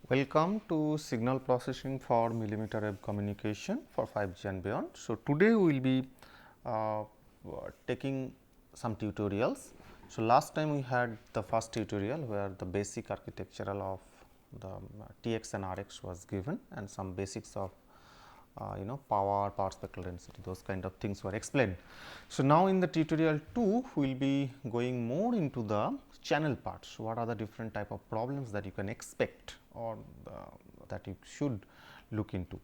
Welcome to signal processing for millimeter wave communication for 5G and beyond. So, today we will be taking some tutorials. So, last time we had the first tutorial where the basic architectural of the TX and RX was given and some basics of power spectral density, those kind of things were explained. So, now in the tutorial 2 we will be going more into the channel parts. What are the different type of problems that you can expect or that you should look into.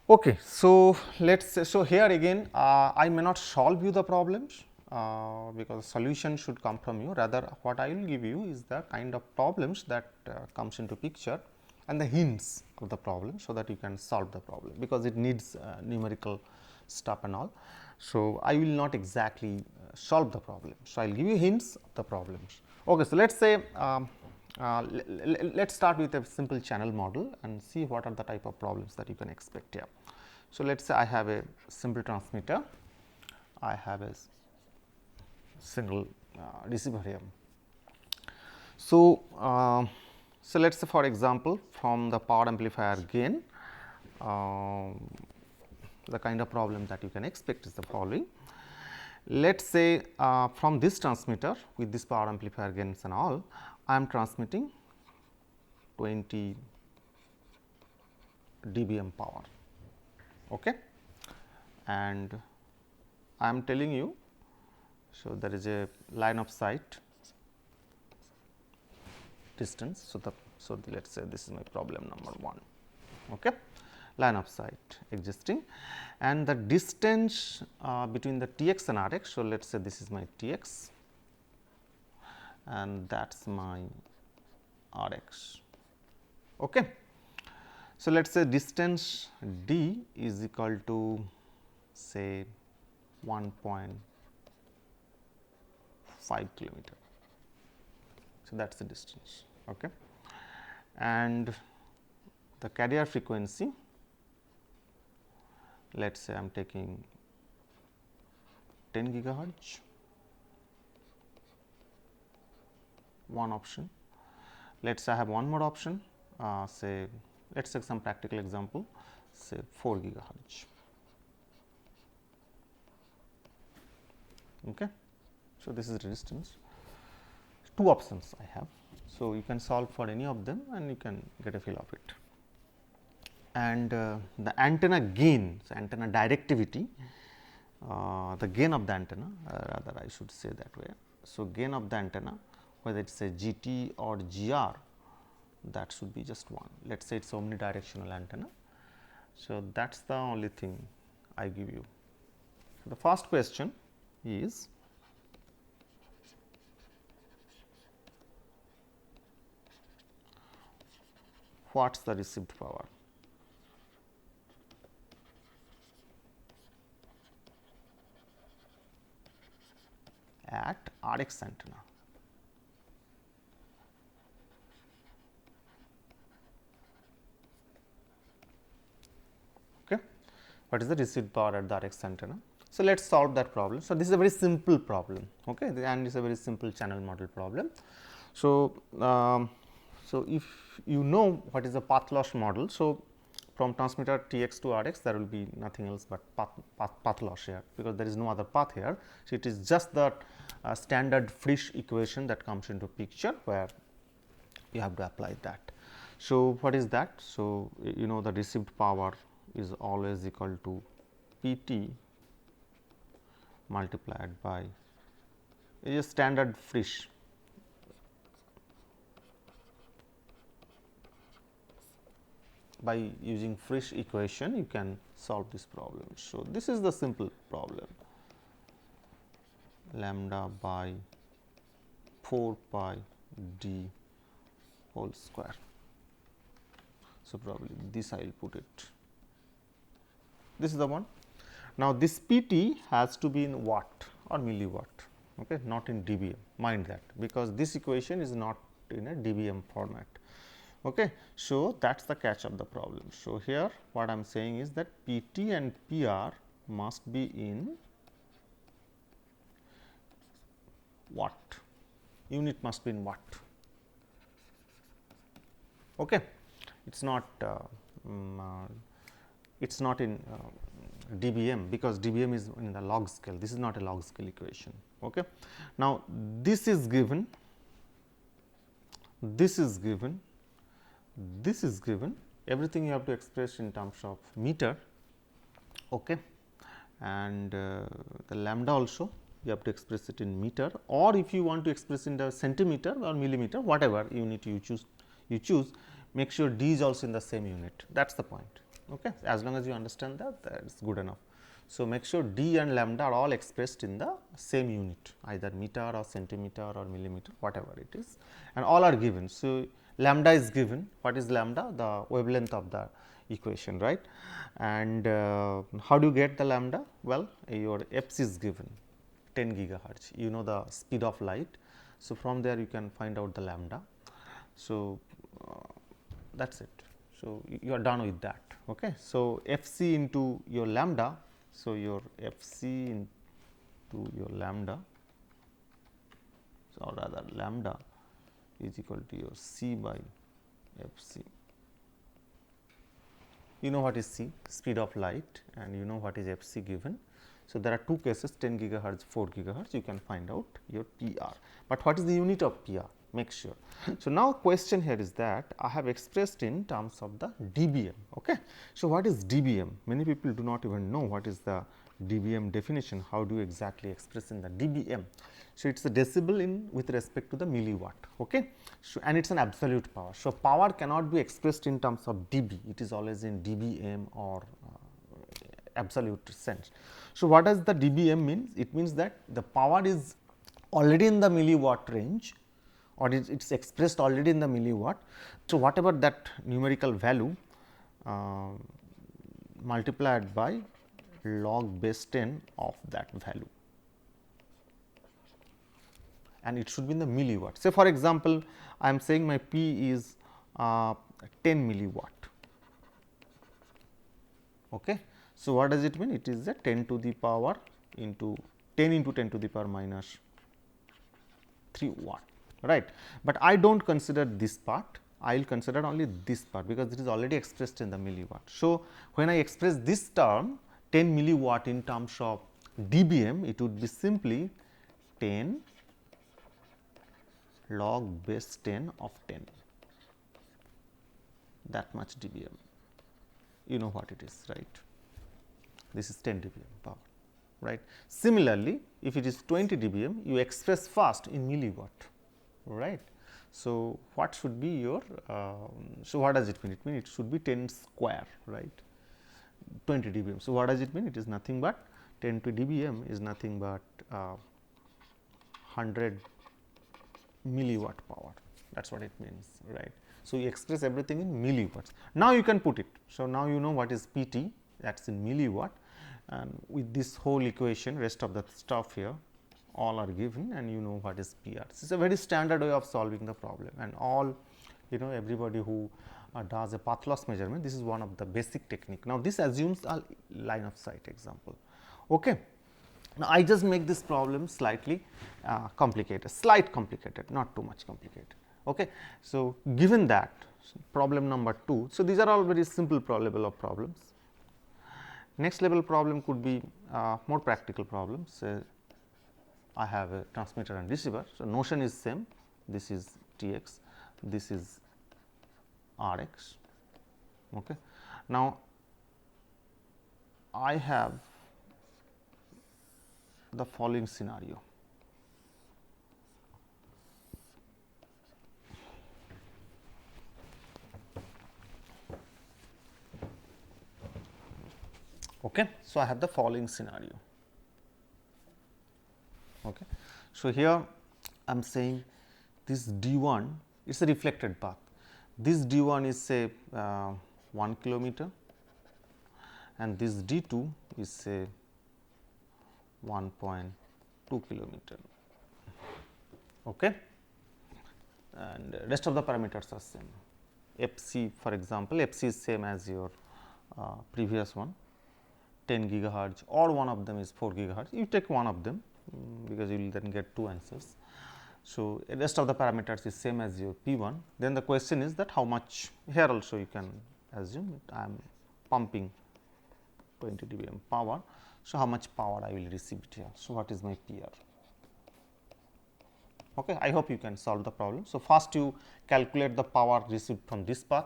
Okay, so let's say, so here again I may not solve you the problems because solution should come from you, rather what I will give you is the kind of problems that comes into picture and the hints of the problem, so that you can solve the problem, because it needs numerical stuff and all. So, I will not exactly solve the problem. So, I will give you hints of the problems. Okay, so, let us say let us start with a simple channel model and see what are the type of problems that you can expect here. So, let us say I have a simple transmitter, I have a single receiver here. So, so let us say for example, from the power amplifier gain, the kind of problem that you can expect is the following. Let us say from this transmitter with this power amplifier gains and all, I am transmitting 20 dBm power, okay. And I am telling you, so there is a line of sight distance. So, let us say this is my problem number 1, okay. Line of sight existing and the distance between the TX and RX. So, let us say this is my TX and that is my RX, okay. So, let us say distance D is equal to say 1.5 kilometer. So, that is the distance, okay. And the carrier frequency, let us say I am taking 10 gigahertz, one option. Let us say I have one more option, say let us take some practical example, say 4 gigahertz, okay. So, this is resistance. Two options I have. So, you can solve for any of them and you can get a feel of it. And the antenna gain, so antenna directivity, the gain of the antenna, rather I should say that way. So, gain of the antenna, whether it is a GT or GR, that should be just 1. Let us say it is omnidirectional antenna. So, that is the only thing I give you. So, the first question is, what is the received power? At RX antenna. Okay. What is the received power at the RX antenna? So, let us solve that problem. So, this is a very simple problem, okay, and it is a very simple channel model problem. So, so if you know what is the path loss model, so from transmitter TX to RX there will be nothing else but path loss here, because there is no other path here. So, it is just the standard Frisch equation that comes into picture, where you have to apply that. So, what is that? So, you know the received power is always equal to PT multiplied by a standard Frisch. By using Frisch equation you can solve this problem. So, this is the simple problem, lambda by 4 pi d whole square. So, probably this I will put it, this is the one. Now, this PT has to be in watt or milliwatt, okay, not in dBm, mind that, because this equation is not in a dBm format. Okay. So, that is the catch of the problem. So, here what I am saying is that PT and PR must be in watt, unit must be in watt. Okay. It is not it's not in dBm, because dBm is in the log scale. This is not a log scale equation. Okay. Now, this is given, this is given, this is given, everything you have to express in terms of meter. Okay. And the lambda also you have to express it in meter, or if you want to express in the centimeter or millimeter, whatever unit you choose, make sure d is also in the same unit. That is the point. Okay. As long as you understand that, that is good enough. So, make sure d and lambda are all expressed in the same unit, either meter or centimeter or millimeter, whatever it is, and all are given. So, lambda is given. What is lambda? The wavelength of the equation, right. And how do you get the lambda? Well, your fc is given 10 gigahertz, you know the speed of light. So, from there you can find out the lambda. So, that is it. So, you are done with that. Okay. So, fc into your lambda. So, your fc into your lambda, so, or rather lambda is equal to your c by fc. You know what is c? Speed of light, and you know what is fc given. So, there are two cases, 10 gigahertz, 4 gigahertz, you can find out your PR, but what is the unit of PR? Make sure. So, now question here is that I have expressed in terms of the dBm. Okay. So, what is dBm? Many people do not even know what is the dBm definition. How do you exactly express in the dBm? So, it is a decibel in with respect to the milliwatt. Okay. So, and it is an absolute power. So, power cannot be expressed in terms of dB, it is always in dBm or absolute sense. So, what does the dBm mean? It means that the power is already in the milliwatt range, or it is expressed already in the milliwatt. So, whatever that numerical value multiplied by log base 10 of that value, and it should be in the milliwatt. Say for example, I am saying my P is 10 milliwatt. Okay. So, what does it mean? It is a 10 to the power into 10 into 10 to the power minus 3 watt, right. But I do not consider this part, I will consider only this part, because it is already expressed in the milliwatt. So, when I express this term 10 milliwatt in terms of dBm, it would be simply 10 log base 10 of 10, that much dBm. You know what it is, right. This is 10 dBm power, right. Similarly, if it is 20 dBm, you express first in milliwatt, right. So, what should be your, so what does it mean? It means it should be 10 square, right, 20 dBm. So, what does it mean? It is nothing but 10 to dBm is nothing but 100 milliwatt power, that is what it means, right. So, you express everything in milliwatts. Now, you can put it. So, now you know what is PT, that is in milliwatt, and with this whole equation, rest of the stuff here all are given, and you know what is PR. This is a very standard way of solving the problem, and all everybody who does a path loss measurement, this is one of the basic technique. Now, this assumes a line of sight example. Okay. Now, I just make this problem slightly complicated, not too much complicated. Okay. So, given that problem number 2, so these are all very simple level of problems. Next level problem could be more practical problems. I have a transmitter and receiver. So, notion is same, this is Tx, this is Rx. Okay. Now, I have the following scenario. Okay. So, I have the following scenario. Okay. So, here I am saying this D1 is a reflected path. This D1 is say 1 kilometer, and this D2 is say 1.2 kilometer. Okay. And rest of the parameters are same. Fc, for example, Fc is same as your previous one, 10 gigahertz, or one of them is 4 gigahertz. You take one of them because you will then get two answers. So, rest of the parameters is same as your P 1. Then the question is that how much, here also you can assume I am pumping 20 dBm power. So, how much power I will receive it here. So, what is my PR? Okay, I hope you can solve the problem. So, first you calculate the power received from this path,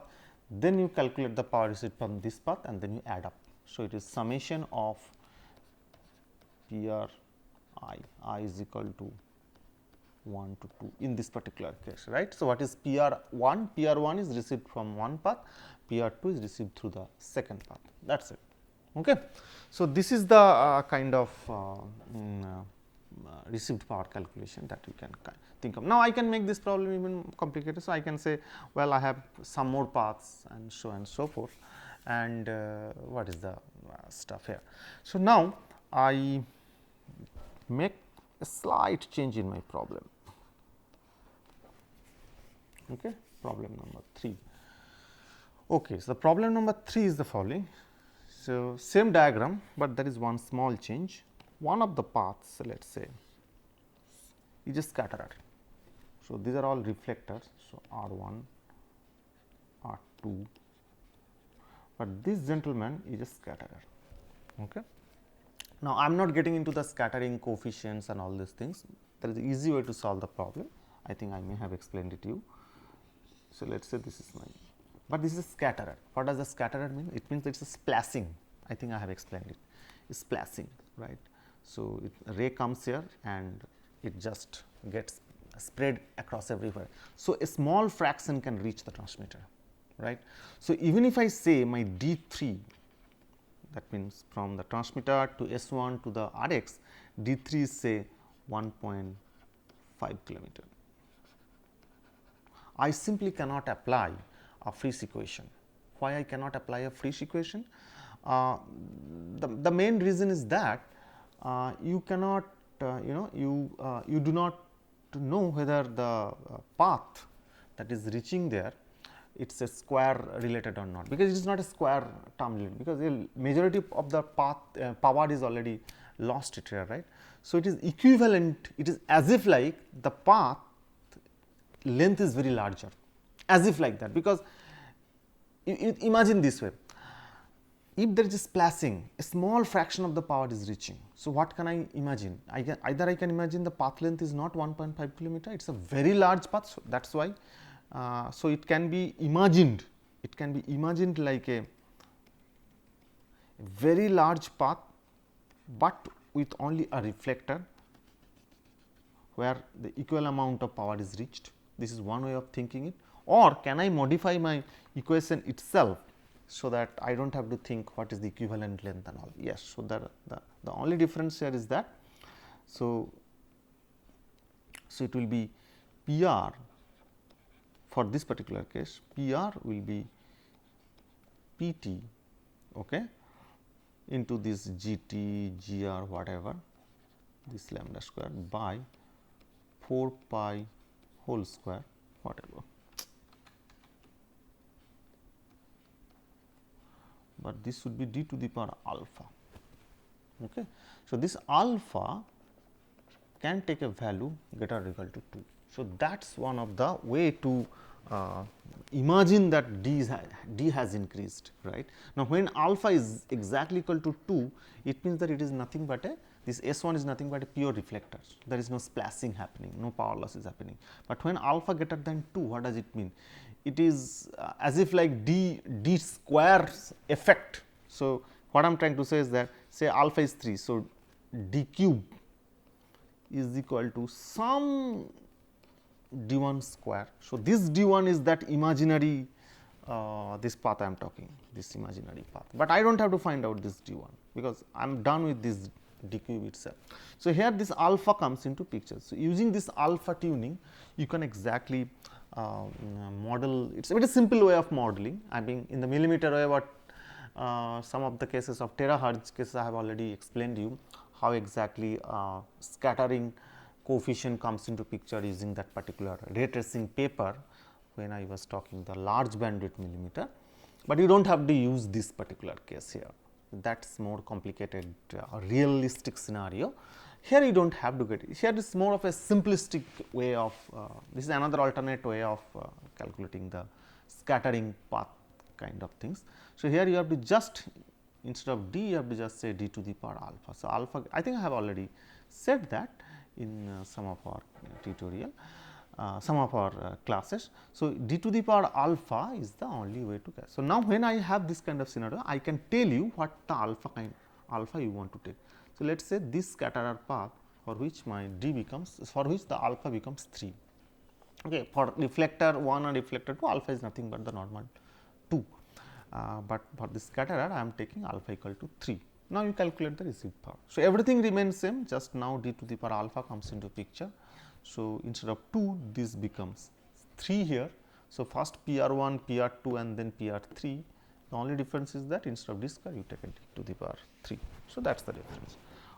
then you calculate the power received from this path, and then you add up. So, it is summation of PR I is equal to 1 to 2 in this particular case, right. So, what is PR 1? PR 1 is received from one path, PR 2 is received through the second path, that is it. Okay. So, this is the kind of received power calculation that you can think of. Now, I can make this problem even complicated. So, I can say, well, I have some more paths and so forth, and what is the stuff here. So, now I make a slight change in my problem. Okay. Problem number 3. Okay. So, the problem number 3 is the following. So, same diagram, but there is one small change. One of the paths, let us say, is a scatterer. So, these are all reflectors. So, R 1, R 2, but this gentleman is a scatterer. Okay. Now, I am not getting into the scattering coefficients and all these things. There is an easy way to solve the problem. I think I may have explained it to you. So, let us say this is my, but this is a scatterer. What does a scatterer mean? It means it is a splashing. I think I have explained it. It's splashing, right. So, a ray comes here and it just gets spread across everywhere. So, a small fraction can reach the transmitter, right. So, even if I say my D 3, that means from the transmitter to S 1 to the Rx, D 3 is say 1.5 kilometer. I simply cannot apply a Friis equation. Why I cannot apply a Friis equation? The main reason is that you cannot you do not know whether the path that is reaching there, it is a square related or not, because it is not a square term related, because the majority of the path power is already lost it here, right. So, it is equivalent, it is as if like the path length is very larger, as if like that, because imagine this way, if there is a splashing, a small fraction of the power is reaching. So, what can I imagine? Either I can imagine the path length is not 1.5 kilometer, it is a very large path. So, that is why. So, it can be imagined, like a very large path, but with only a reflector where the equal amount of power is reached. This is one way of thinking it. Or can I modify my equation itself, so that I do not have to think what is the equivalent length and all. Yes. So, the only difference here is that. So, it will be PR for this particular case, PR will be PT, okay, into this GT, GR, whatever, this lambda square by 4 pi whole square, whatever. But this should be d to the power alpha. Okay. So, this alpha can take a value greater or equal to 2. So, that is one of the way to imagine that d has increased, right. Now, when alpha is exactly equal to 2, it means that it is nothing but this S 1 is nothing but a pure reflector. There is no splashing happening, no power loss is happening. But when alpha greater than 2, what does it mean? It is as if like d square effect. So, what I am trying to say is that, say alpha is 3. So, d cube is equal to some d 1 square. So, this d 1 is that imaginary this path I am talking, this imaginary path, but I do not have to find out this d 1, because I am done with this d cube itself. So, here this alpha comes into picture. So, using this alpha tuning, you can exactly model, it is a very simple way of modeling. I mean, in the millimeter way, what some of the cases of terahertz cases I have already explained you how exactly scattering coefficient comes into picture using that particular ray tracing paper when I was talking the large bandwidth millimeter, but you do not have to use this particular case here. That is more complicated realistic scenario. Here you do not have to get it. Here it is more of a simplistic way of this is another alternate way of calculating the scattering path kind of things. So, here you have to just instead of d you have to just say d to the power alpha. So, alpha I think I have already said that in some of our tutorial, some of our classes. So, d to the power alpha is the only way to calculate. So, now when I have this kind of scenario, I can tell you what the alpha you want to take. So, let us say this scatterer path for which my d becomes, for which the alpha becomes 3. Okay. For reflector 1 and reflector 2, alpha is nothing but the normal 2, but for the scatterer I am taking alpha equal to 3. Now, you calculate the received power. So, everything remains same, just now d to the power alpha comes into picture. So, instead of 2, this becomes 3 here. So, first PR1, PR2 and then PR3. The only difference is that instead of d square you take a d to the power 3. So, that is the difference.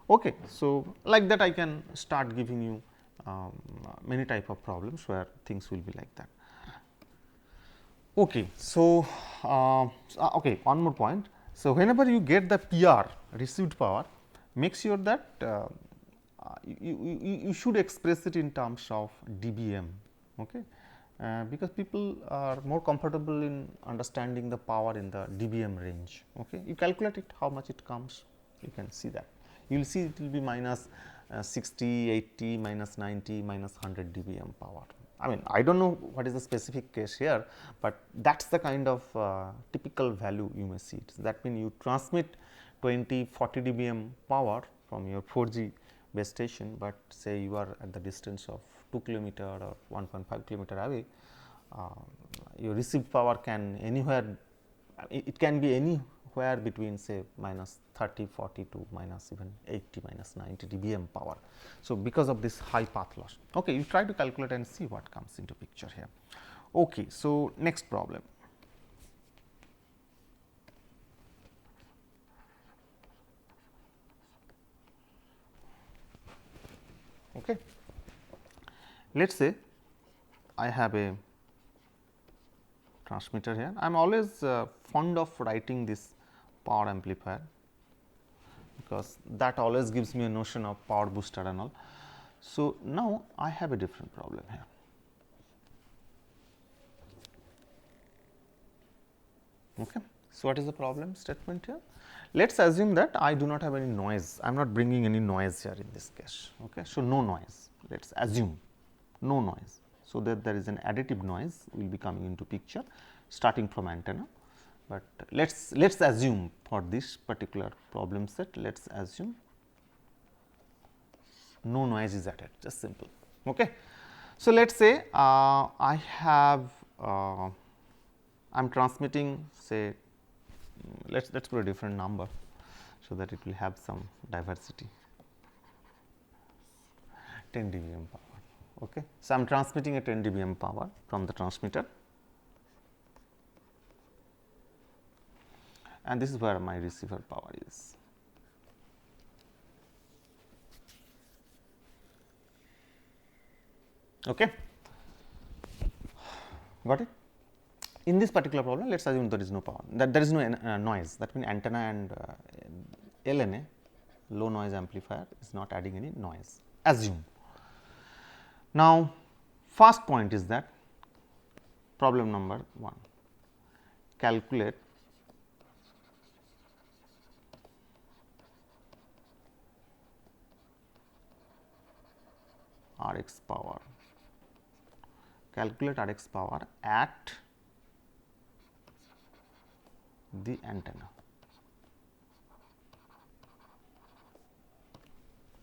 Okay. So, like that I can start giving you many type of problems where things will be like that. Okay. So, okay, one more point. So, whenever you get the PR received power, make sure that you should express it in terms of dBm, okay? Because people are more comfortable in understanding the power in the dBm range. Okay? You calculate it how much it comes, you can see that. You will see it will be minus 60, 80, minus 90, minus 100 dBm power. I mean, I do not know what is the specific case here, but that is the kind of typical value you may see it. So, that means you transmit 20, 40 dBm power from your 4G base station, but say you are at the distance of 2 kilometer or 1.5 kilometer away, your received power can anywhere, it can be anywhere between say minus 30, 40 to minus even 80, minus 90 dBm power. So, because of this high path loss. Okay, you try to calculate and see what comes into picture here. Okay, so, next problem. Okay. Let us say I have a transmitter here. I am always fond of writing this power amplifier, because that always gives me a notion of power booster and all. So, now I have a different problem here. Okay. So, what is the problem statement here? Let us assume that I do not have any noise, I am not bringing any noise here in this case. Okay. So, no noise, let us assume no noise. So, that there is an additive noise will be coming into picture starting from antenna, but let us assume for this particular problem set, let us assume no noise is added, just simple. Okay. So, let us say I have I am transmitting say let us put a different number, so that it will have some diversity, 10 dBm power. Okay. So, I am transmitting a 10 dBm power from the transmitter, and this is where my receiver power is. Okay. Got it? In this particular problem, let us assume there is no power, that there is no noise, that means antenna and LNA, low noise amplifier, is not adding any noise, assume. Now, first point is that problem number 1, calculate Rx power, calculate Rx power at the antenna.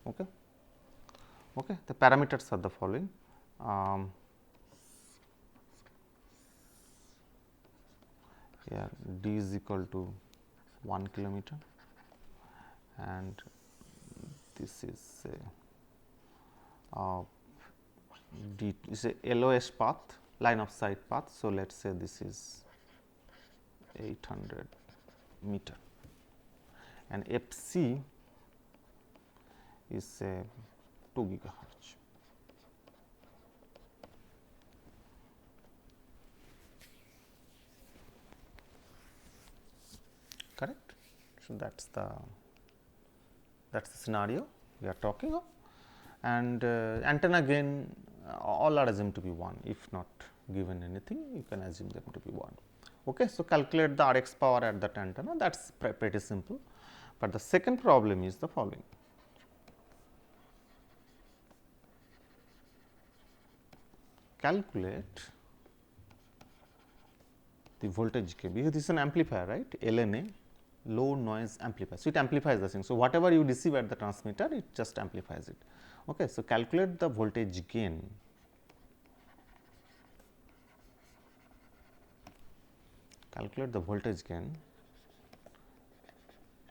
Okay. Okay. The parameters are the following. Here d is equal to 1 kilometer, and this is d is a LOS path, line of sight path. So, let us say this is 800 meter, and FC is 2 gigahertz. Correct. So, that is the scenario we are talking of. and antenna gain all are assumed to be 1, if not given anything you can assume them to be 1. Okay. So, calculate the Rx power at that antenna, that is pretty simple, but the second problem is the following. Calculate the voltage gain, because this is an amplifier, right, LNA, low noise amplifier. So, it amplifies the thing. So, whatever you receive at the transmitter, it just amplifies it. Okay. So, calculate the voltage gain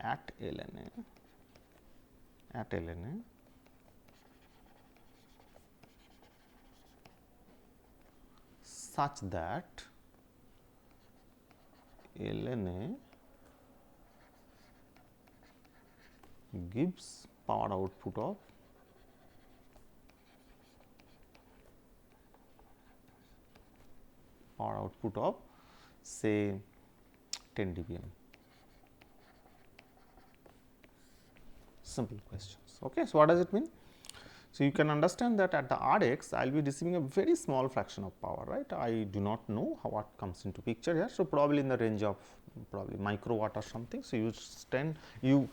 at LNA such that LNA gives power output of say 10 dBm. Simple questions. Okay. So, what does it mean? So, you can understand that at the Rx I will be receiving a very small fraction of power, right. I do not know what comes into picture here. So, probably in the range of probably microwatt or something. So, you send you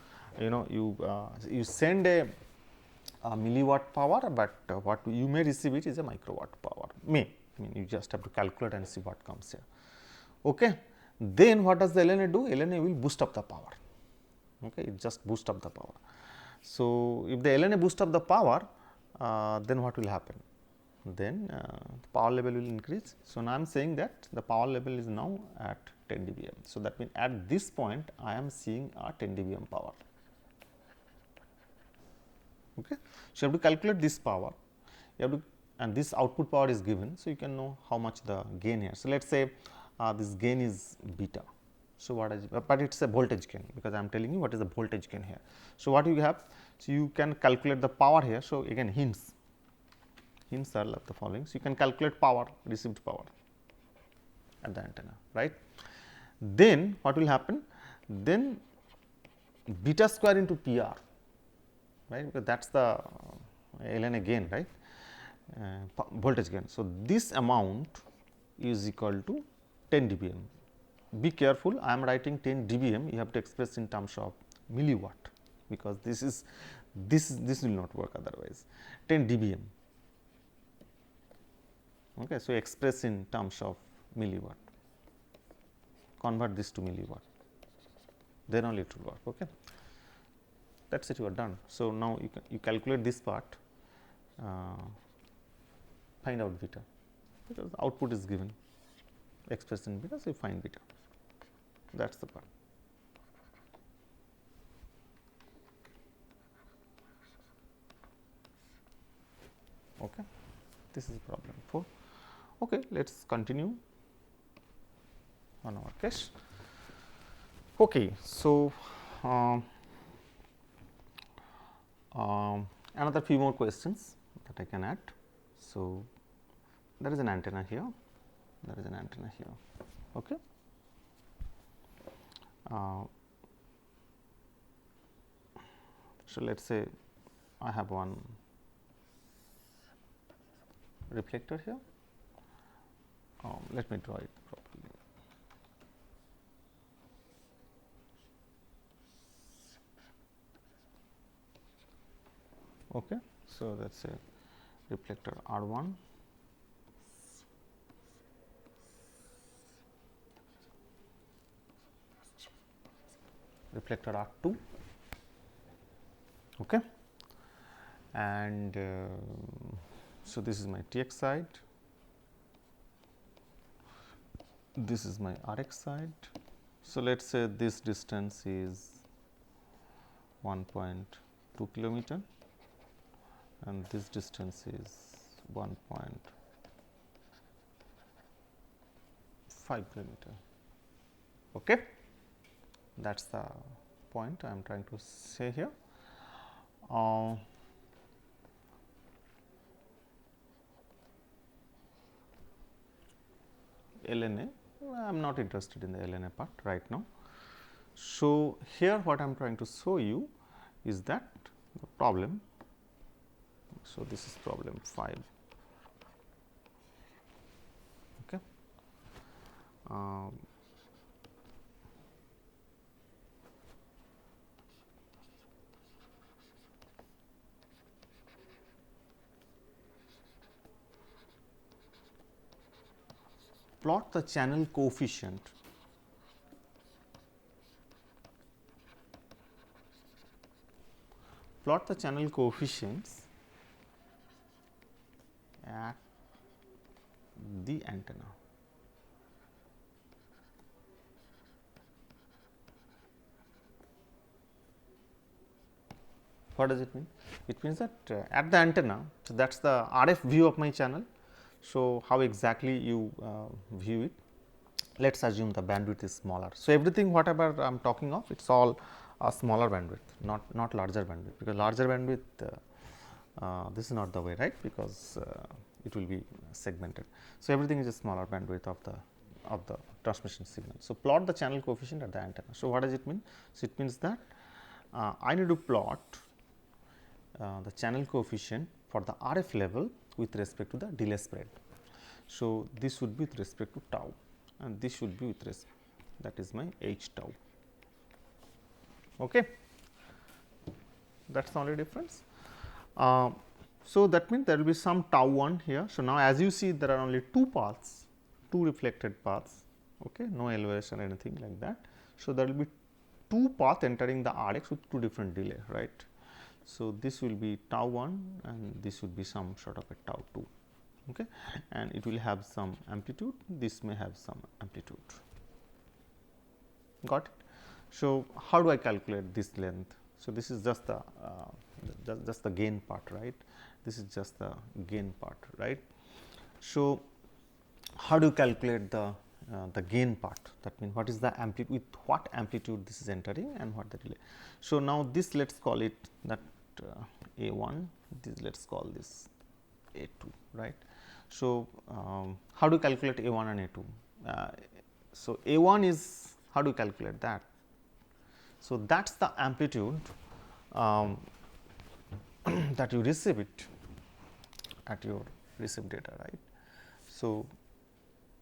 send a milliwatt power, but what you may receive it is a microwatt power, I mean you just have to calculate and see what comes here. Okay. Then what does the LNA do? LNA will boost up the power. Okay. It just boost up the power. So, if the LNA boost up the power, then what will happen? Then the power level will increase. So, now I am saying that the power level is now at 10 dBm. So, that means at this point I am seeing a 10 dBm power. Okay. So, you have to calculate this power, you have to, and this output power is given. So, you can know how much the gain here. So, let us say this gain is beta. So, what is, but it is a voltage gain, because I am telling you what is the voltage gain here. So, what you have? So, you can calculate the power here. So, again hints are like the following. So, you can calculate power, received power at the antenna, right. Then what will happen? Then beta square into PR, right, because that is the LNA gain, right, voltage gain. So, this amount is equal to 10 dBm. Be careful, I am writing 10 dBm, you have to express in terms of milliwatt, because this will not work otherwise. 10 dBm. Okay. So, express in terms of milliwatt, convert this to milliwatt, then only it will work. Okay. That is it, you are done. So, now you calculate this part, find out beta, because output is given, expressed in beta. So, you find beta, that is the part. Okay. This is problem 4. Okay. Let us continue on our case. Okay. So, another few more questions that I can add. So, there is an antenna here, there is an antenna here. Okay. So, let us say I have one reflector here. Let me draw it properly. Okay. So, that is a reflector R1, reflector R2, okay. And so, this is my TX side, this is my RX side. So, let us say this distance is 1.2 kilometer and this distance is 1.5 kilometer. Okay. That is the point I am trying to say here. LNA, I am not interested in the LNA part right now. So, here what I am trying to show you is that the problem So, this is problem 5. Okay. Plot the channel coefficient coefficients at the antenna. What does it mean? It means that at the antenna, so that is the RF view of my channel. So, how exactly you view it? Let us assume the bandwidth is smaller. So, everything whatever I am talking of, it is all a smaller bandwidth, not larger bandwidth, because larger bandwidth this is not the way, right, because it will be segmented. So, everything is a smaller bandwidth of the transmission signal. So, plot the channel coefficient at the antenna. So, what does it mean? So, it means that I need to plot the channel coefficient for the RF level with respect to the delay spread. So, this would be with respect to tau, and this should be with respect, that is my h tau. Okay. That is the only difference. So, that means there will be some tau 1 here. So, now as you see there are only 2 paths, 2 reflected paths, okay, no elevation or anything like that. So, there will be 2 paths entering the RX with 2 different delay, right. So, this will be tau 1 and this would be some sort of a tau 2, okay, and it will have some amplitude, this may have some amplitude. Got it? So, how do I calculate this length? So, this is just the gain part, right. This is just the gain part, right. So, how do you calculate the gain part? That means, what is the amplitude, with what amplitude this is entering and what the delay. So, now this let us call it that A1, this let us call this A2, right. So, how do you calculate A1 and A2? So, A1 is, how do you calculate that? So, that is the amplitude that you receive it at your received data, right. So,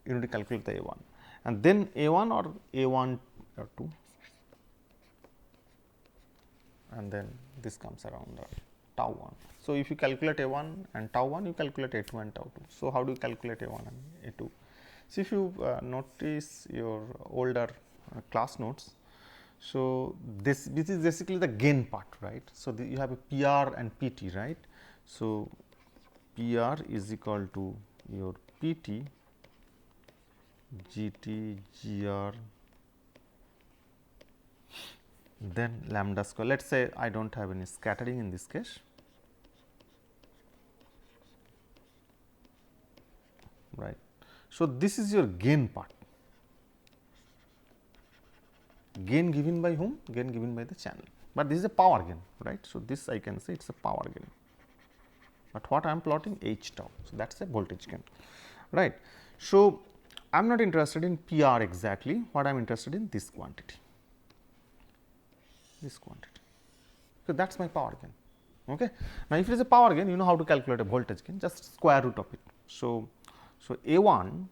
you need to calculate the A1 and then A1 or A1 or 2, and then this comes around the tau 1. So, if you calculate A1 and tau 1, you calculate A2 and tau 2. So, how do you calculate A1 and A2? So, if you notice your older class notes, so this is basically the gain part, right. So, you have a PR and PT, right. So, PR is equal to your PT, GT, GR, then lambda square. Let us say I do not have any scattering in this case, right. So, this is your gain part, gain given by whom? Gain given by the channel, but this is a power gain, right. So, this I can say it is a power gain, but what I am plotting h tau. So, that is a voltage gain, right. So, I am not interested in PR exactly, what I am interested in this quantity, this quantity. So, that is my power gain. Okay. Now, if it is a power gain, you know how to calculate a voltage gain, just square root of it. So, A1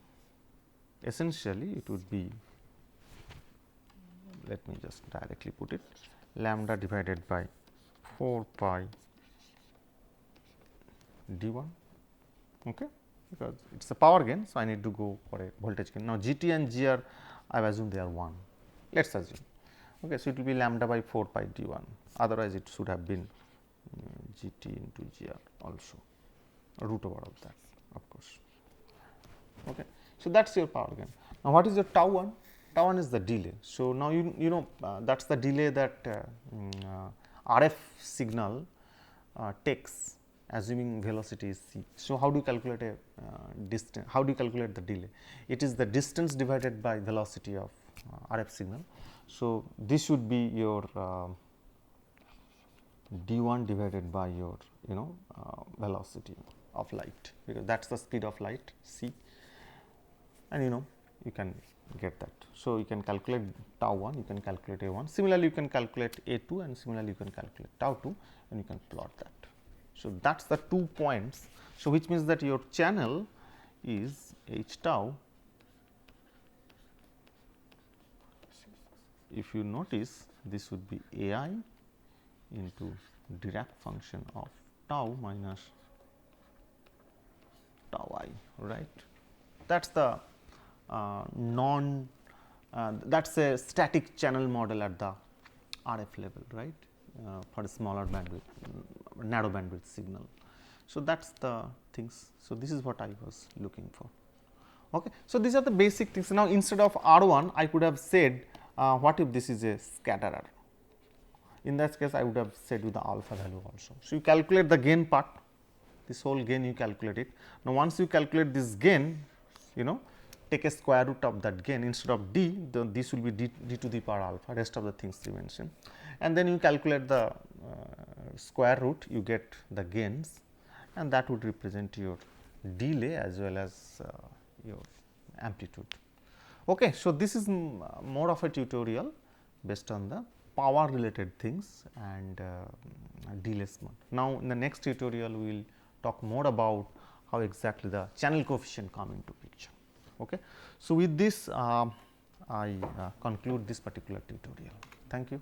essentially it would be, let me just directly put it, lambda divided by 4 pi d1, okay, because it is a power gain. So, I need to go for a voltage gain. Now, GT and GR I have assumed they are 1, let us assume. Okay, so, it will be lambda by 4 pi d1, otherwise it should have been GT into GR also, root over of that, of course. Okay. So, that is your power gain. Now, what is your tau 1? Tau 1 is the delay. So, now you know that is the delay that RF signal takes, assuming velocity is c. So, how do you calculate a distance? How do you calculate the delay? It is the distance divided by velocity of RF signal. So, this should be your d1 divided by your velocity of light, because that is the speed of light c, and you can get that. So, you can calculate tau 1, you can calculate A1, similarly you can calculate A2, and similarly you can calculate tau 2, and you can plot that. So, that is the 2 points. So, which means that your channel is h tau. If you notice, this would be a I into Dirac function of tau minus tau I, right. That is the that is a static channel model at the RF level, right, for a smaller bandwidth, narrow bandwidth signal. So, that is the things. So, this is what I was looking for. Okay. So, these are the basic things. Now, instead of R1, I could have said what if this is a scatterer. In that case, I would have said with the alpha value also. So, you calculate the gain part, this whole gain you calculate it. Now, once you calculate this gain, take a square root of that gain, instead of d, this will be d to the power alpha, rest of the things you mentioned, and then you calculate the square root, you get the gains, and that would represent your delay as well as your amplitude. Okay. So, this is more of a tutorial based on the power related things and delay mode. Now, in the next tutorial, we will talk more about how exactly the channel coefficient come into picture. Okay. So, with this I conclude this particular tutorial. Thank you.